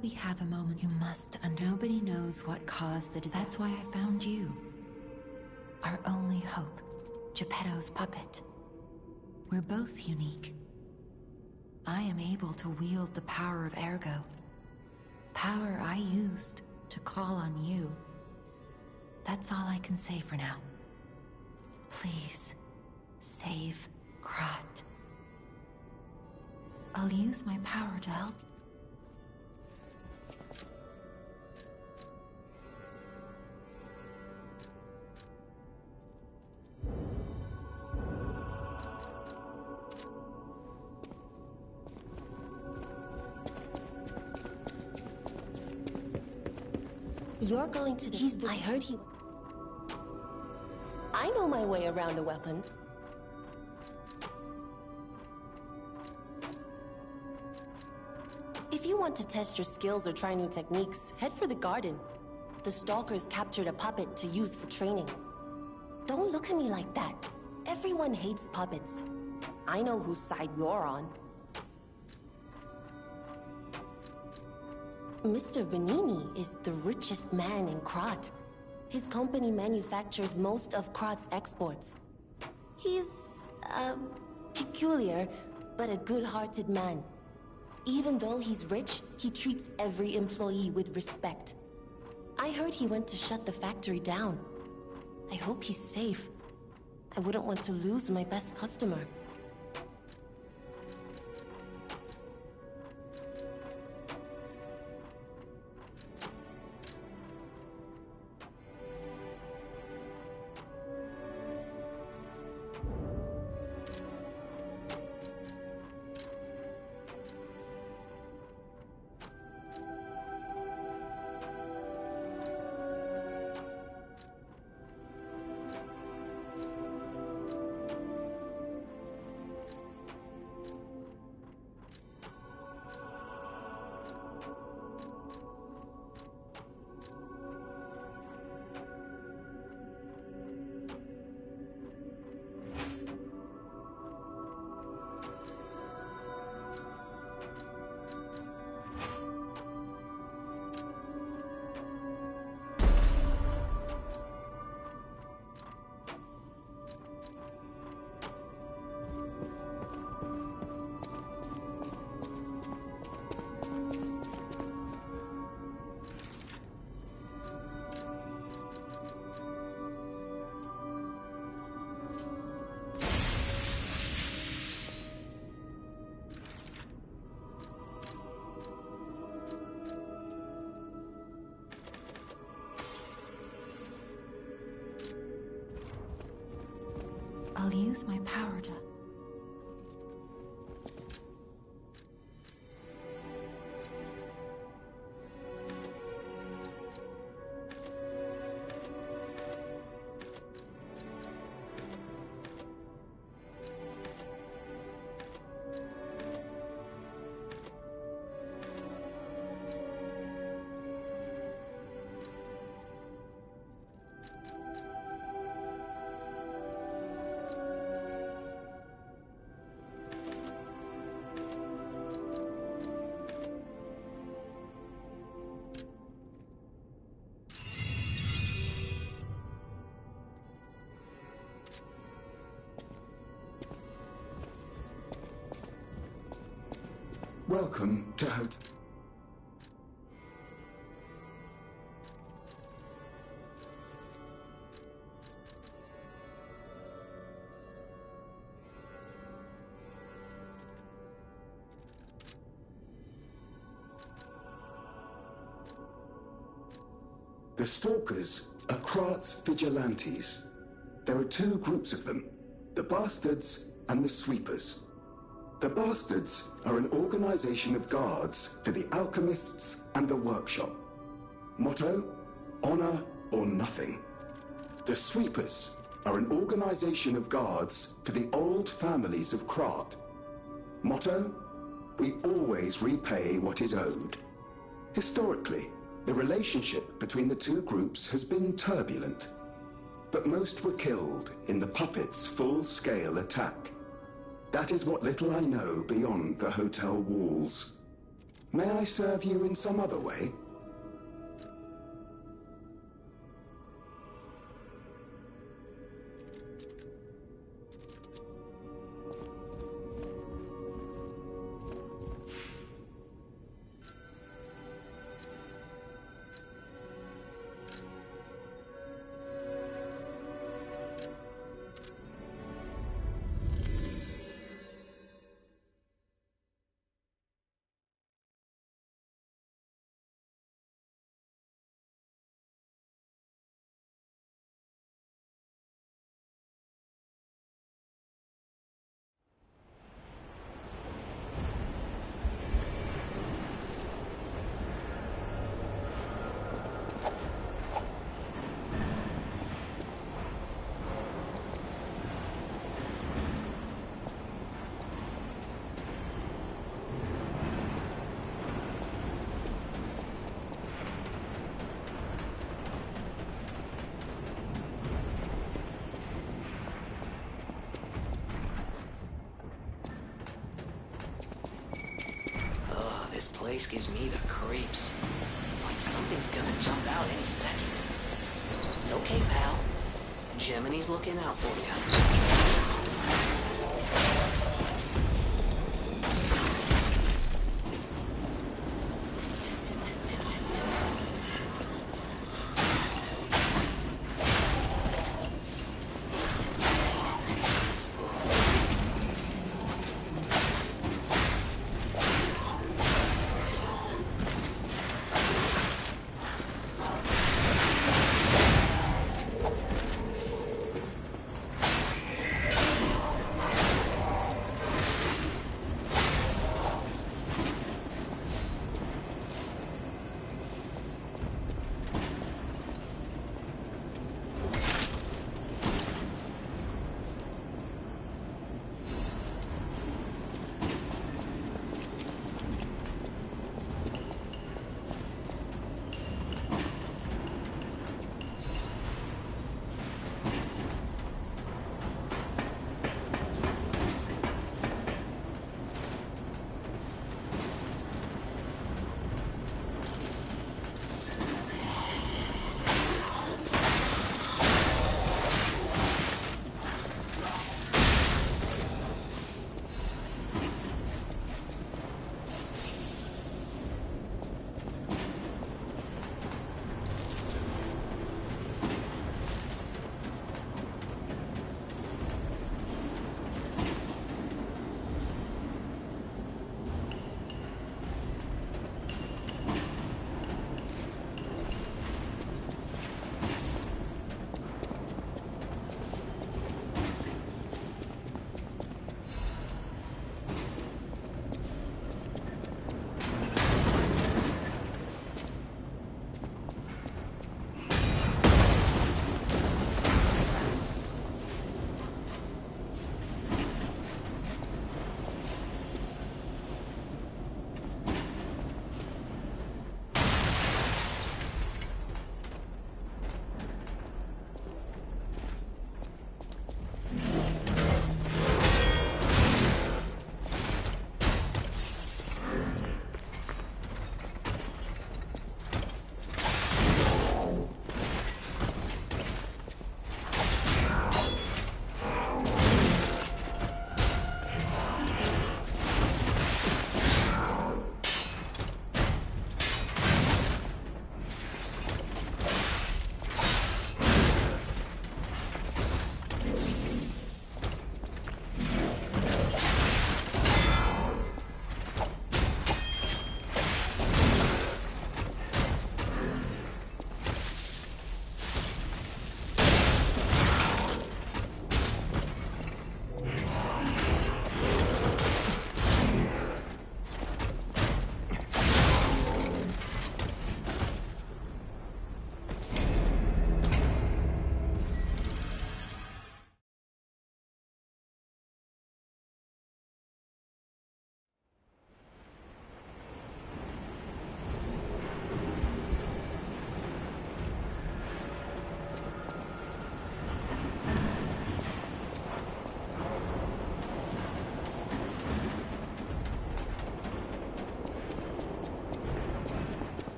about we have a moment? You must, and nobody knows what caused the disaster. That's why I found you. Our only hope, Geppetto's puppet. We're both unique. I am able to wield the power of Ergo. Power I used to call on you. That's all I can say for now. Please, save Krat. I'll use my power to help. You're going to the... I heard he... I know my way around a weapon. If you want to test your skills or try new techniques, head for the garden. The Stalkers captured a puppet to use for training. Don't look at me like that. Everyone hates puppets. I know whose side you're on. Mr. Venigni is the richest man in Krat. His company manufactures most of Krat's exports. He's, peculiar, but a good-hearted man. Even though he's rich, he treats every employee with respect. I heard he went to shut the factory down. I hope he's safe. I wouldn't want to lose my best customer. I'll use my power to... Welcome to The Stalkers are Krat's vigilantes. There are two groups of them, the Bastards and the Sweepers. The Bastards are an organization of guards for the alchemists and the workshop. Motto, honor or nothing. The Sweepers are an organization of guards for the old families of Krat. Motto, we always repay what is owed. Historically, the relationship between the two groups has been turbulent, but most were killed in the puppet's full-scale attack. That is what little I know beyond the hotel walls. May I serve you in some other way? This place gives me the creeps. It's like something's gonna jump out any second. It's okay, pal. Gemini's looking out for you.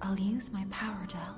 I'll use my power to help.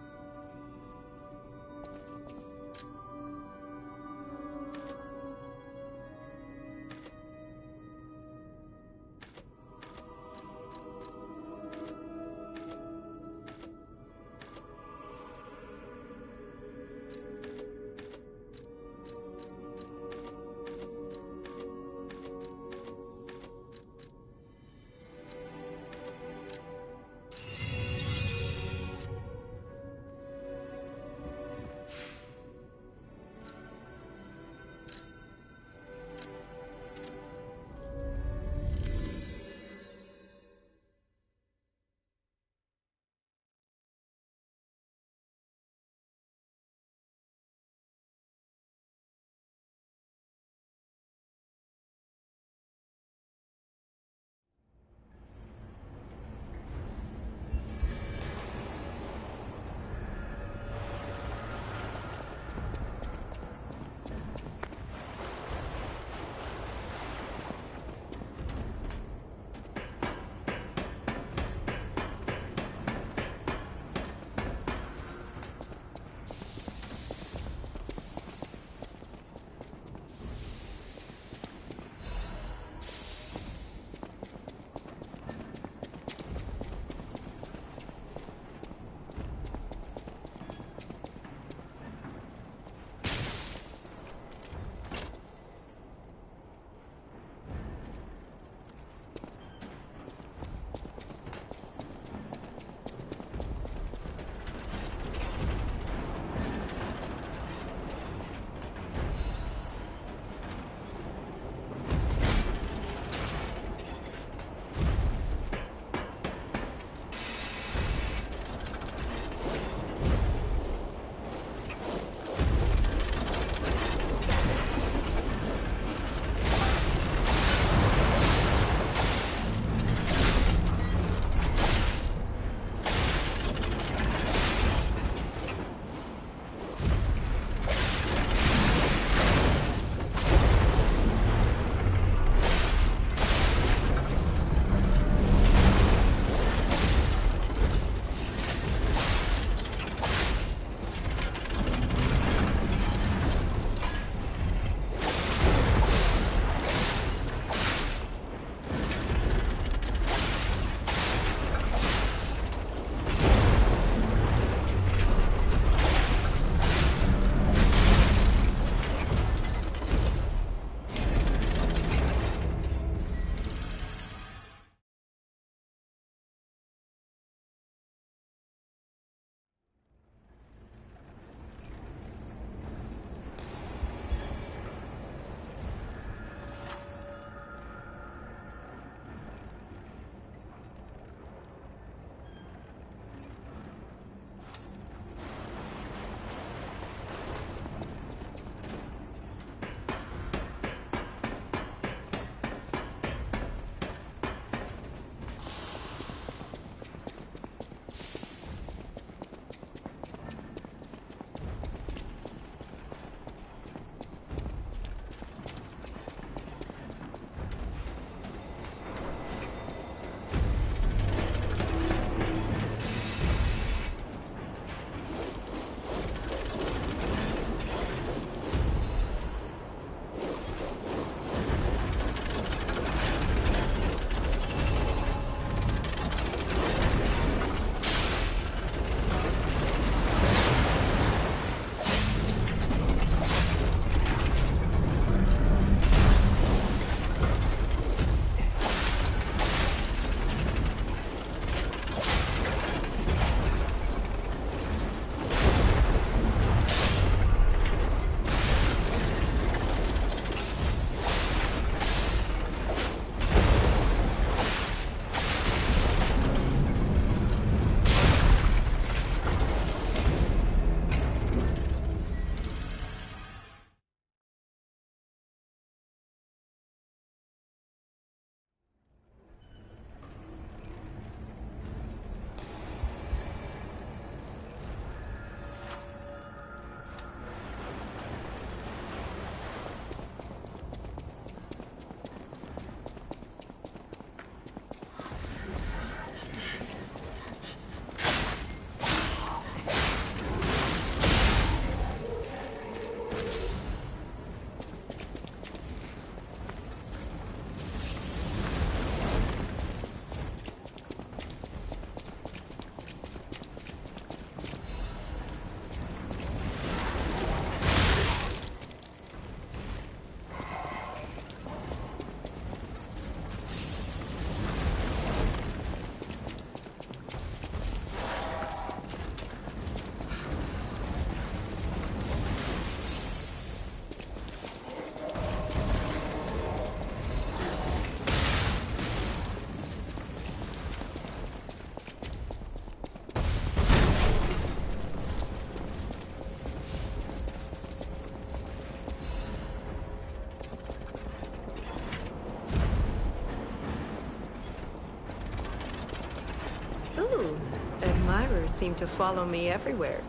whiskers seem to follow me everywhere.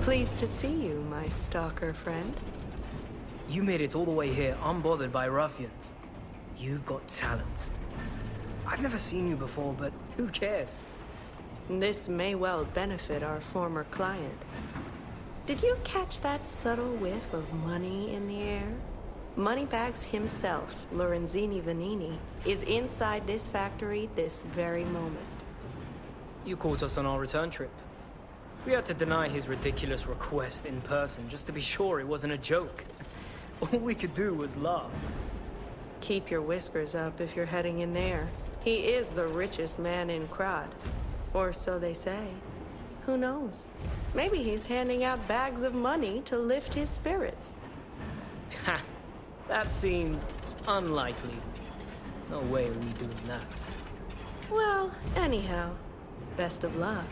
Pleased to see you, my stalker friend. You made it all the way here unbothered by ruffians. You've got talent. I've never seen you before, but who cares? This may well benefit our former client. Did you catch that subtle whiff of money in the air? Moneybags himself, Lorenzini Vanini, is inside this factory this very moment. You caught us on our return trip. We had to deny his ridiculous request in person just to be sure it wasn't a joke. All we could do was laugh. Keep your whiskers up if you're heading in there. He is the richest man in Krat. Or so they say. Who knows? Maybe he's handing out bags of money to lift his spirits. Ha! That seems unlikely. No way are we doing that. Well, anyhow, best of luck.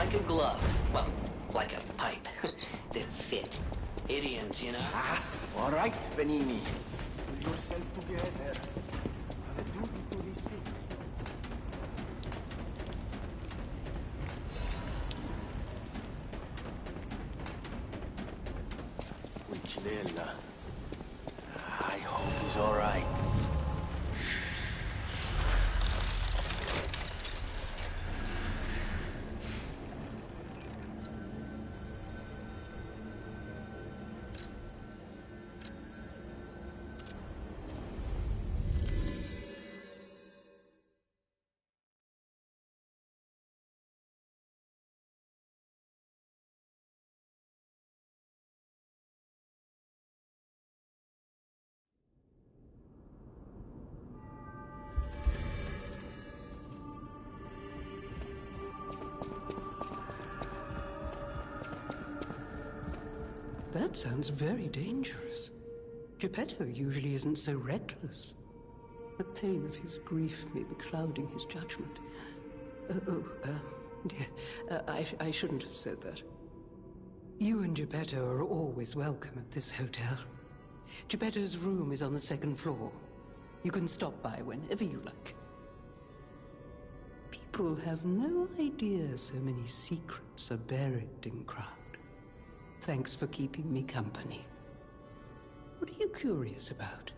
like a glove. Well, like a pipe that fit. Idioms, you know? Ah, all right, Benini. Pull yourself together. Have a duty to this city. Pulcinella. I hope he's all right. That sounds very dangerous. Geppetto usually isn't so reckless. The pain of his grief may be clouding his judgment. Dear, I shouldn't have said that. You and Geppetto are always welcome at this hotel. Geppetto's room is on the second floor. You can stop by whenever you like. People have no idea so many secrets are buried in Krat. Thanks for keeping me company. What are you curious about?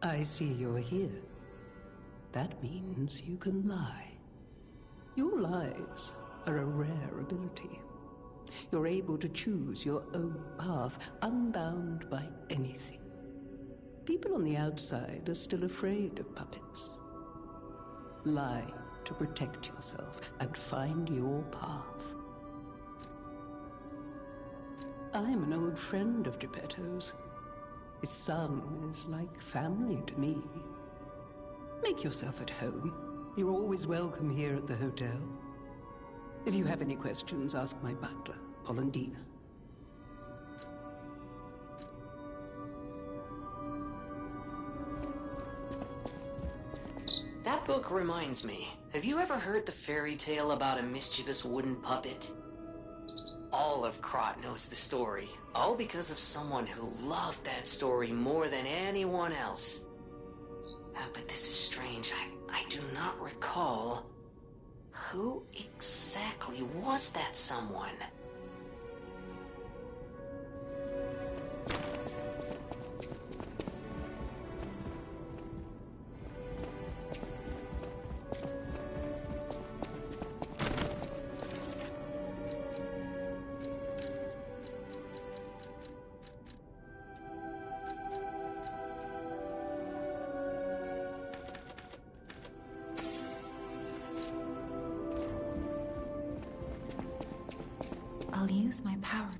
I see you're here. That means you can lie. Your lies are a rare ability. You're able to choose your own path, unbound by anything. People on the outside are still afraid of puppets. Lie to protect yourself and find your path. I'm an old friend of Geppetto's. His son is like family to me. Make yourself at home. You're always welcome here at the hotel. If you have any questions, ask my butler, Polendina. That book reminds me. Have you ever heard the fairy tale about a mischievous wooden puppet? All of Krat knows the story, all because of someone who loved that story more than anyone else. But this is strange. I do not recall. Who exactly was that someone? I'll use my power.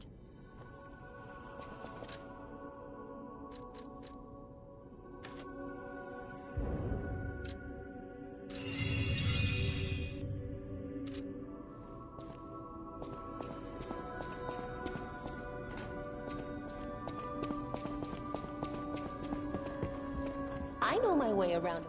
I know my way around.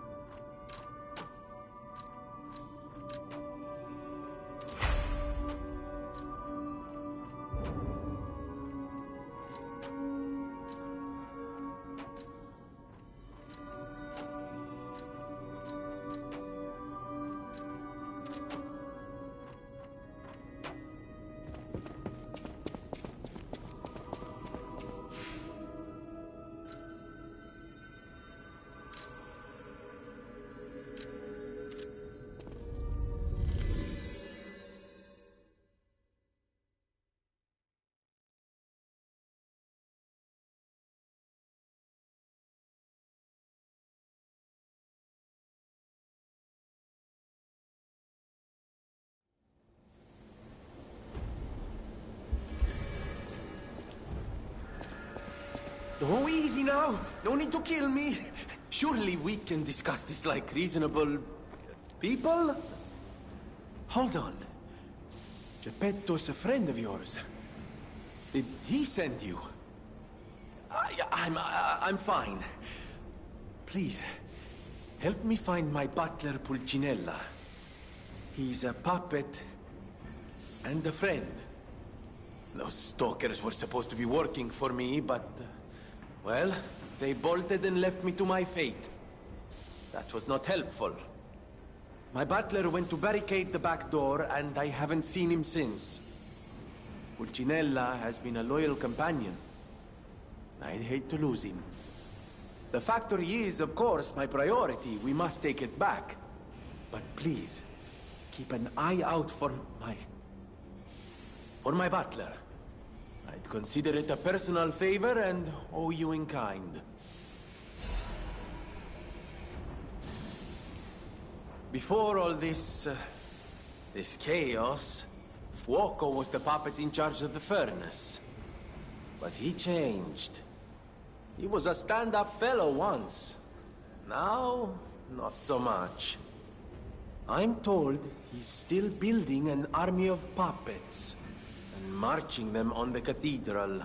Oh, easy now. No need to kill me. Surely we can discuss this like reasonable people? Hold on. Geppetto's a friend of yours. Did he send you? I'm fine. Please, help me find my butler Pulcinella. He's a puppet and a friend. Those stalkers were supposed to be working for me, but... well, they bolted and left me to my fate. That was not helpful. My butler went to barricade the back door, and I haven't seen him since. Pulcinella has been a loyal companion. I'd hate to lose him. The factory is, of course, my priority. We must take it back. But please, keep an eye out for my butler. I'd consider it a personal favor and owe you in kind. Before all this chaos, Fuoco was the puppet in charge of the furnace. But he changed. He was a stand-up fellow once. Now, not so much. I'm told he's still building an army of puppets and marching them on the cathedral.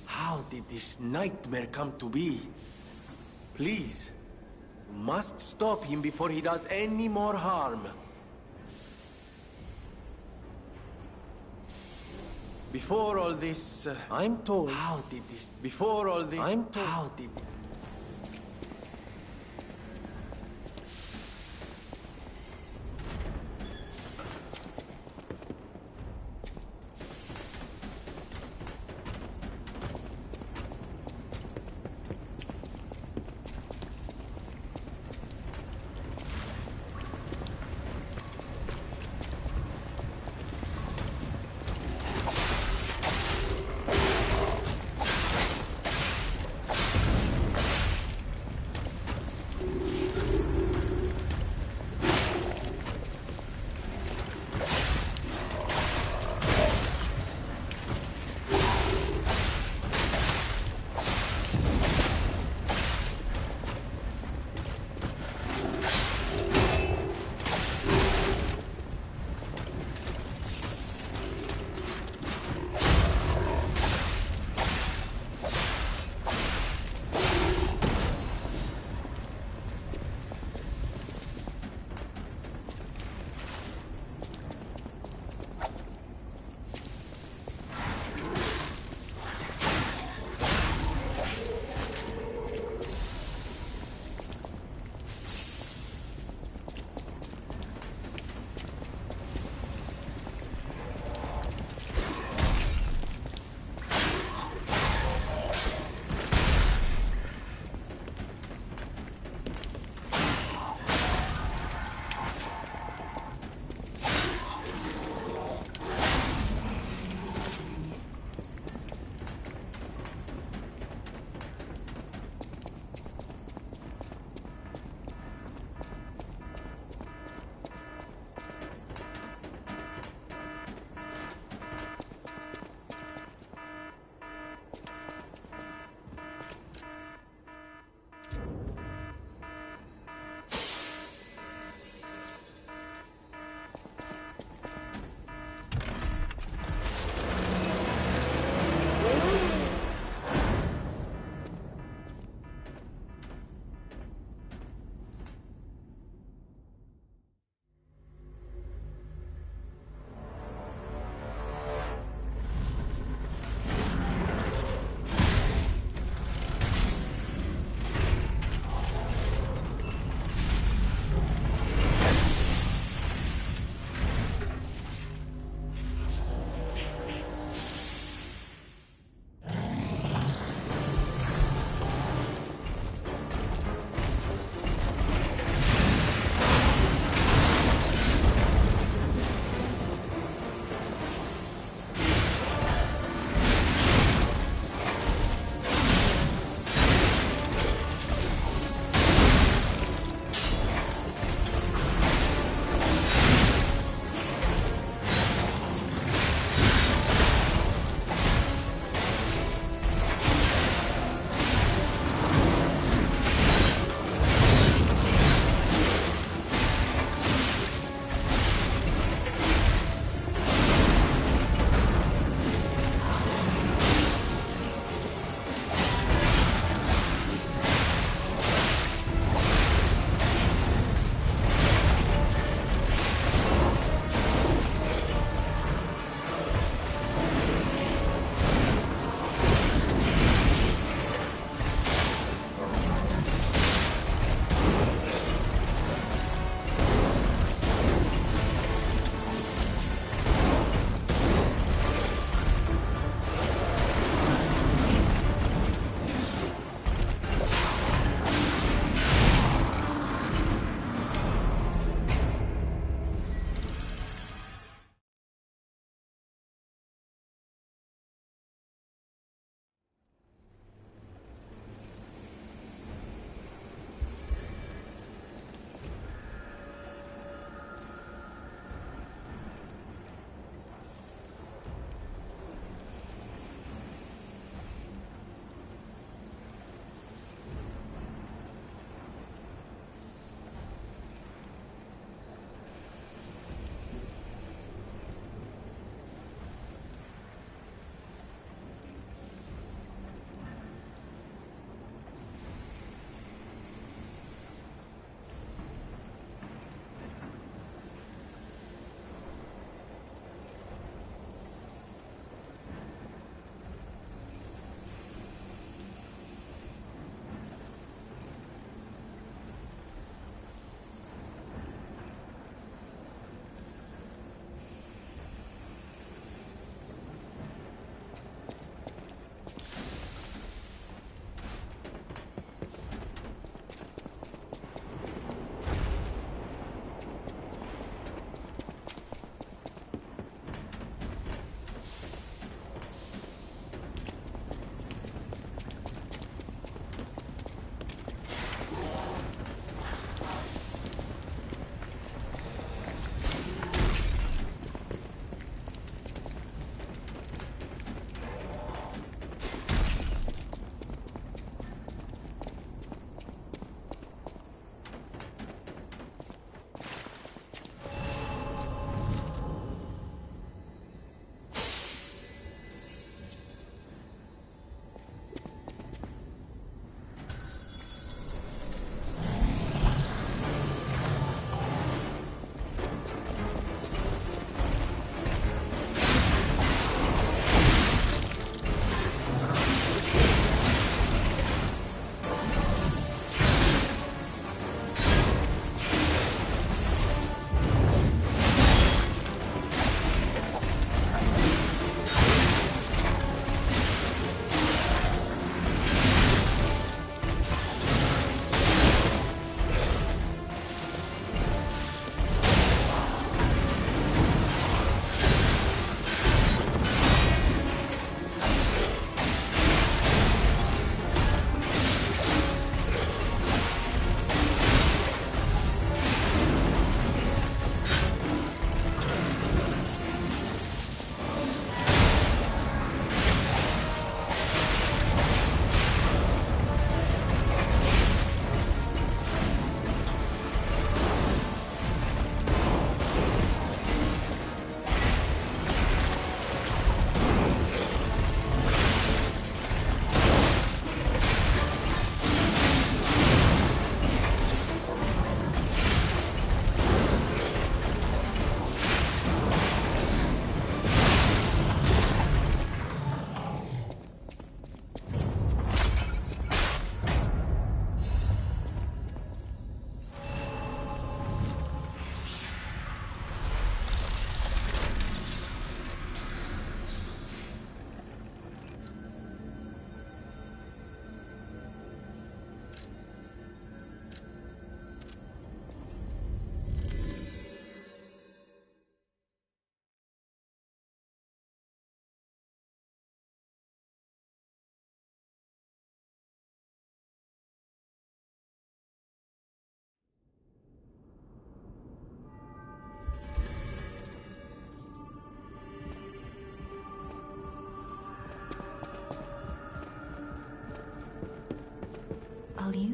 How did this nightmare come to be? Please, you must stop him before he does any more harm. Before all this, I'm told... How did this... Before all this... I'm told... How did...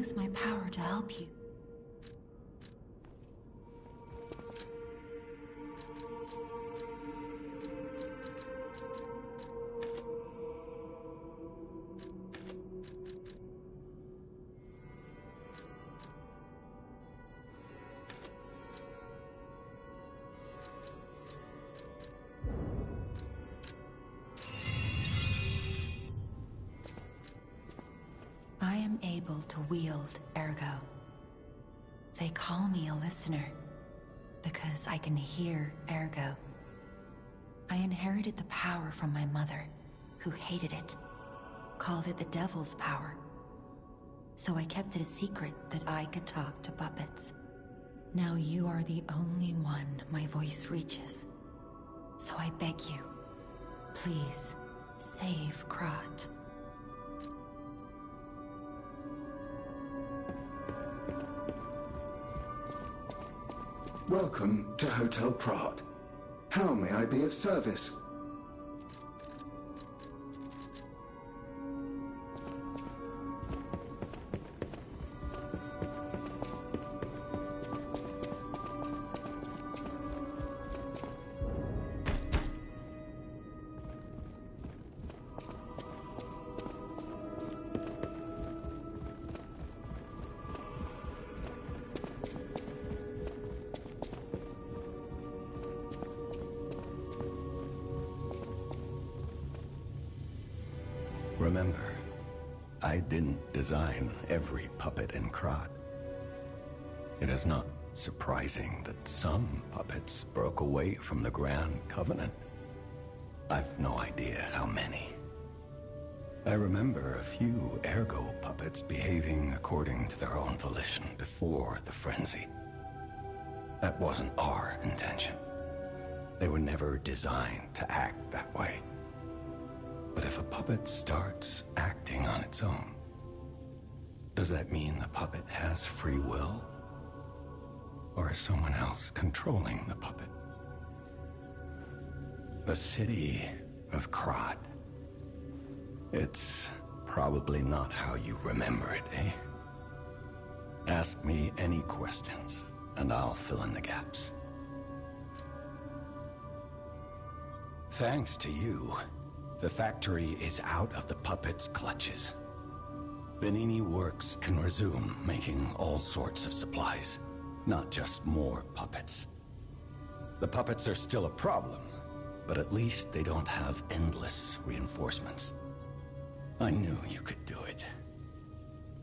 use my power to help you. I am able to wield Ergo. They call me a listener because I can hear Ergo. I inherited the power from my mother, who hated it, called it the Devil's power. So I kept it a secret that I could talk to puppets. Now you are the only one my voice reaches. So I beg you, please, save Krat. Welcome to Hotel Krat. How may I be of service? Remember, I didn't design every puppet in Krat. It is not surprising that some puppets broke away from the Grand Covenant. I've no idea how many. I remember a few Ergo puppets behaving according to their own volition before the frenzy. That wasn't our intention. They were never designed to act that way. But if a puppet starts acting on its own, does that mean the puppet has free will? Or is someone else controlling the puppet? The city of Krat. It's probably not how you remember it, eh? Ask me any questions, and I'll fill in the gaps. Thanks to you, the factory is out of the puppet's clutches. Venini Works can resume making all sorts of supplies, not just more puppets. The puppets are still a problem, but at least they don't have endless reinforcements. I knew you could do it.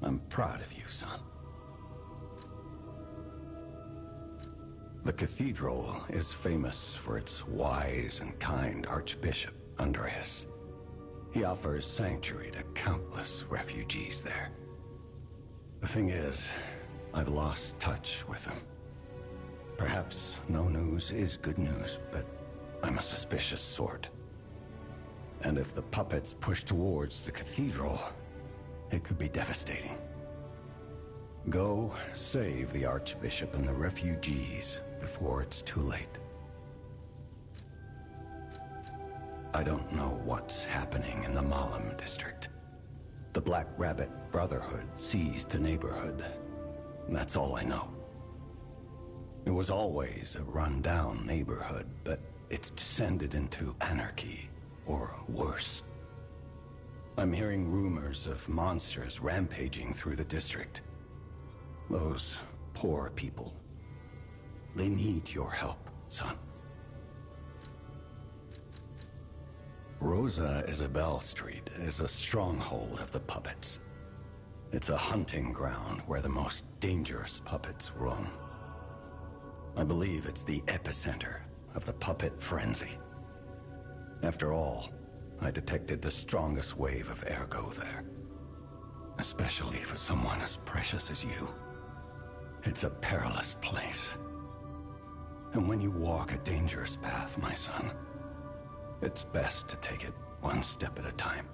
I'm proud of you, son. The cathedral is famous for its wise and kind Archbishop, Andreas. He offers sanctuary to countless refugees there. The thing is, I've lost touch with him. Perhaps no news is good news, but I'm a suspicious sort. And if the puppets push towards the cathedral, it could be devastating. Go save the Archbishop and the refugees before it's too late. I don't know what's happening in the Malum district. The Black Rabbit Brotherhood seized the neighborhood. And that's all I know. It was always a run-down neighborhood, but it's descended into anarchy, or worse. I'm hearing rumors of monsters rampaging through the district. Those poor people. They need your help, son. Rosa Isabelle Street is a stronghold of the puppets. It's a hunting ground where the most dangerous puppets roam. I believe it's the epicenter of the puppet frenzy. After all, I detected the strongest wave of Ergo there. Especially for someone as precious as you. It's a perilous place. And when you walk a dangerous path, my son, it's best to take it one step at a time.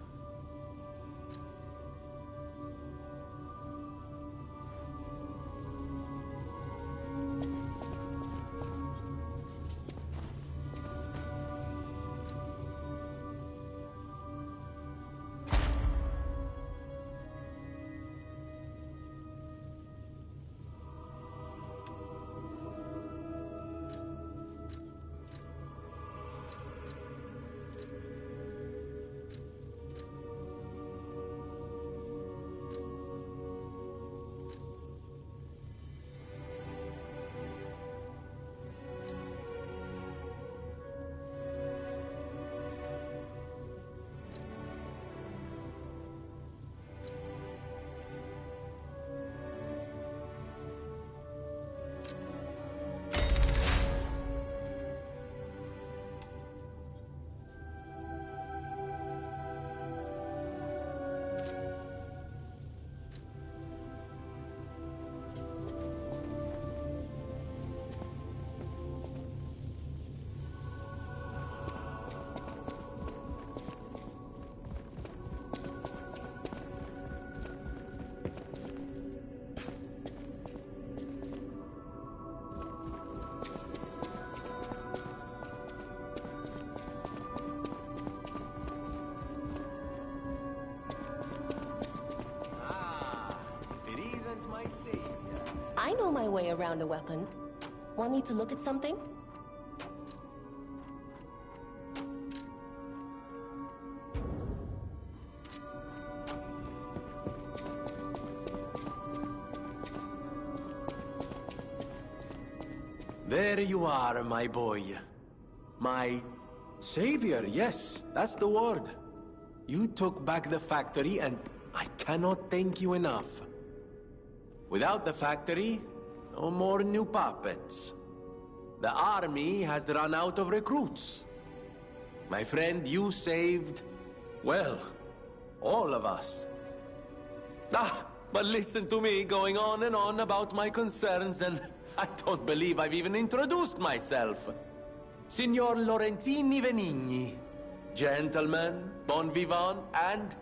know my way around a weapon. Want me to look at something? There you are, my boy. My savior, yes, that's the word. You took back the factory, and I cannot thank you enough. Without the factory, no more new puppets. The army has run out of recruits. My friend, you saved, well, all of us. But listen to me going on and on about my concerns, and I don't believe I've even introduced myself. Signor Lorenzini Venigni. Gentleman, bon vivant, and,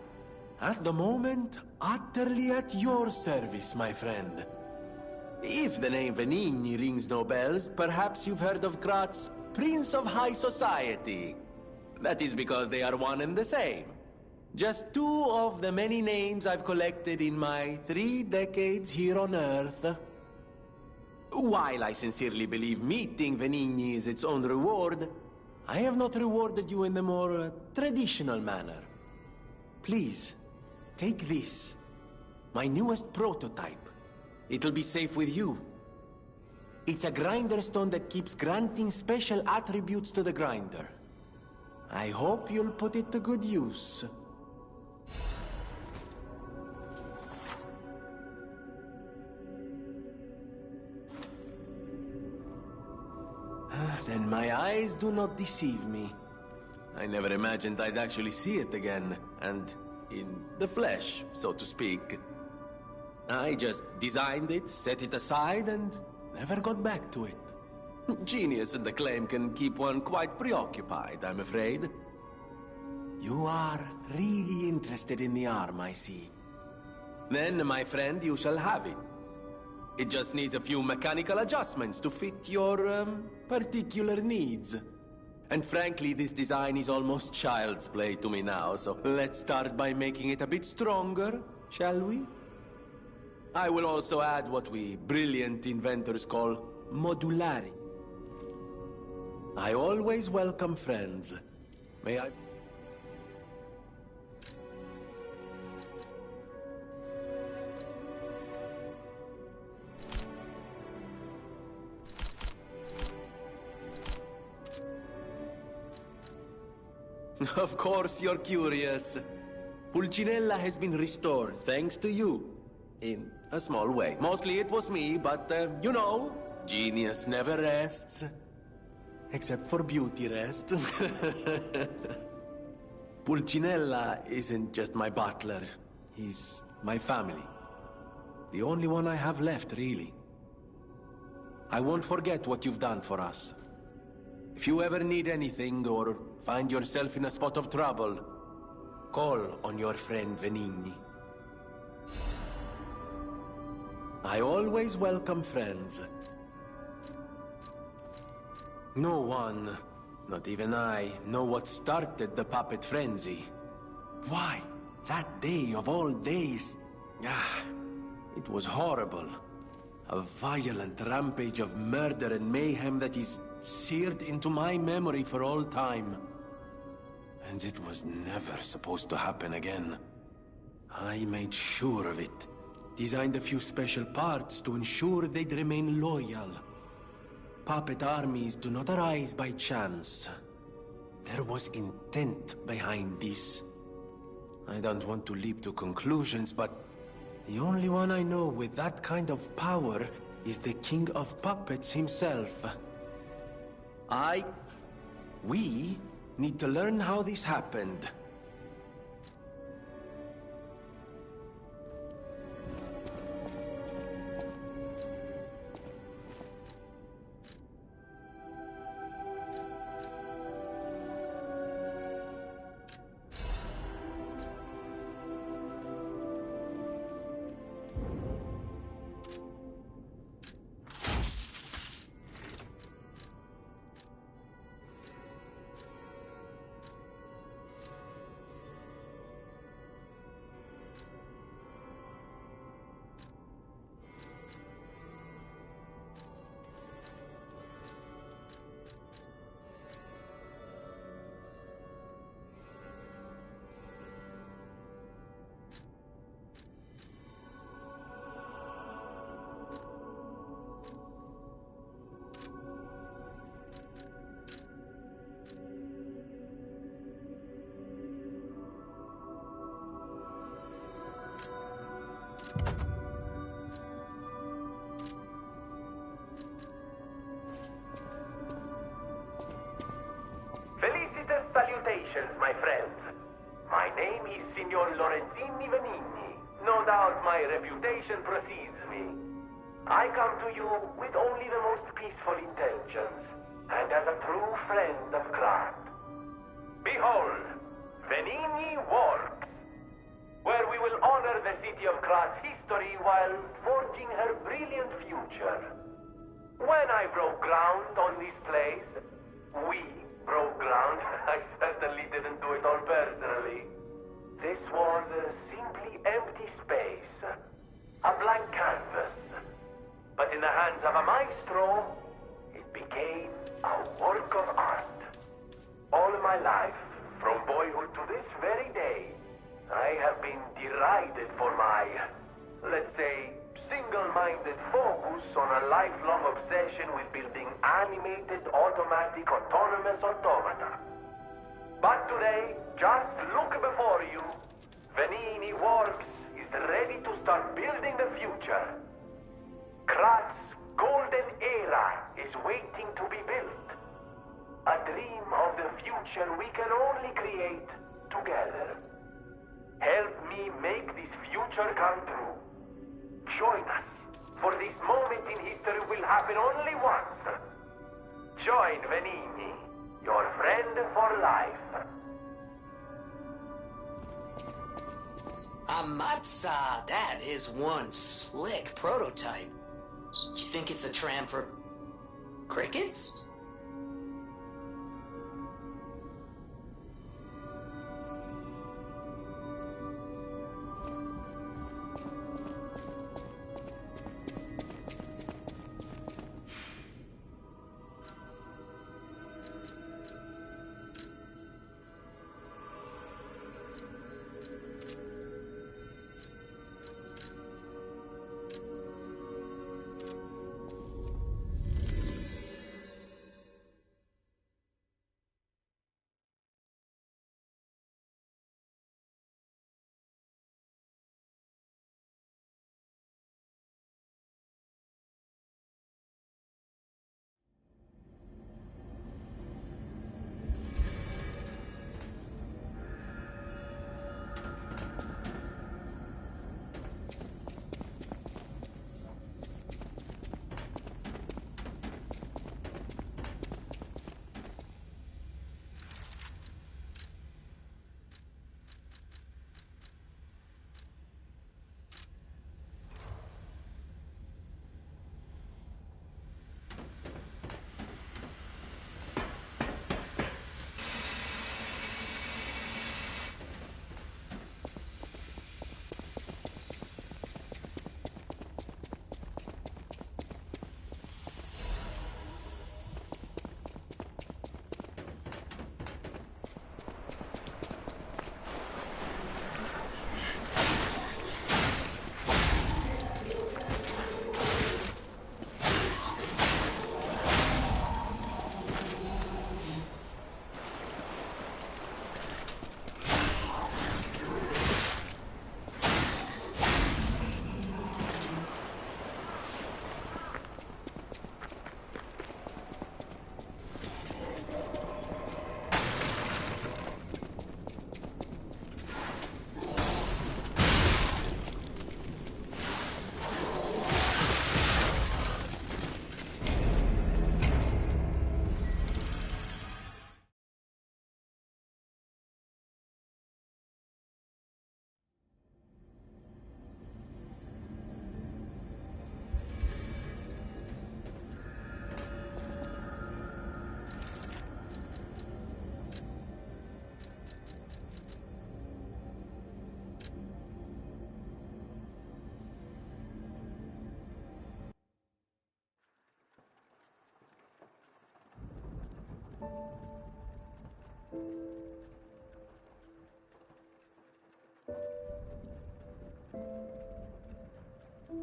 at the moment, utterly at your service, my friend. If the name Venigni rings no bells, perhaps you've heard of Krat's Prince of High Society. That is because they are one and the same. Just two of the many names I've collected in my 3 decades here on Earth. While I sincerely believe meeting Venigni is its own reward, I have not rewarded you in the more traditional manner. Please, take this. My newest prototype. It'll be safe with you. It's a grinder stone that keeps granting special attributes to the grinder. I hope you'll put it to good use. Then my eyes do not deceive me. I never imagined I'd actually see it again, and in the flesh, so to speak. I just designed it, set it aside, and never got back to it. Genius and acclaim can keep one quite preoccupied, I'm afraid. You are really interested in the arm, I see. Then, my friend, you shall have it. It just needs a few mechanical adjustments to fit your, particular needs. And frankly, this design is almost child's play to me now, so let's start by making it a bit stronger, shall we? I will also add what we brilliant inventors call modularity. I always welcome friends. May I... Of course you're curious. Pulcinella has been restored, thanks to you. In a small way. Mostly it was me, but, you know, genius never rests. Except for beauty rest. Pulcinella isn't just my butler. He's my family. The only one I have left, really. I won't forget what you've done for us. If you ever need anything or find yourself in a spot of trouble, call on your friend Venigni. I always welcome friends. No one, not even I, know what started the puppet frenzy. Why, that day of all days, it was horrible. A violent rampage of murder and mayhem that is seared into my memory for all time. And it was never supposed to happen again. I made sure of it. Designed a few special parts to ensure they'd remain loyal. Puppet armies do not arise by chance. There was intent behind this. I don't want to leap to conclusions, but the only one I know with that kind of power is the King of Puppets himself. We need to learn how this happened. my friends. My name is Signor Lorenzini Venigni. No doubt my reputation precedes me. I come to you with only the most peaceful intentions, and as a true friend of Krat. Behold, Venigni Works, where we will honor the city of Krat's history while forging her brilliant future. When I broke ground on this place, we broke ground. I certainly didn't do it all personally. This was a simply empty space, a blank canvas. But in the hands of a maestro, it became a work of art. All my life, from boyhood to this very day, I have been derided for my, let's say, single-minded focus on a lifelong obsession with building animated, automatic, autonomous automata. But today, just look before you. Venigni Works is ready to start building the future. Krat's golden era is waiting to be built. A dream of the future we can only create together. Help me make this future come true. Join us, for this moment in history will happen only once. Join Venigni, your friend for life. Amatsa, that is one slick prototype. You think it's a tram for crickets?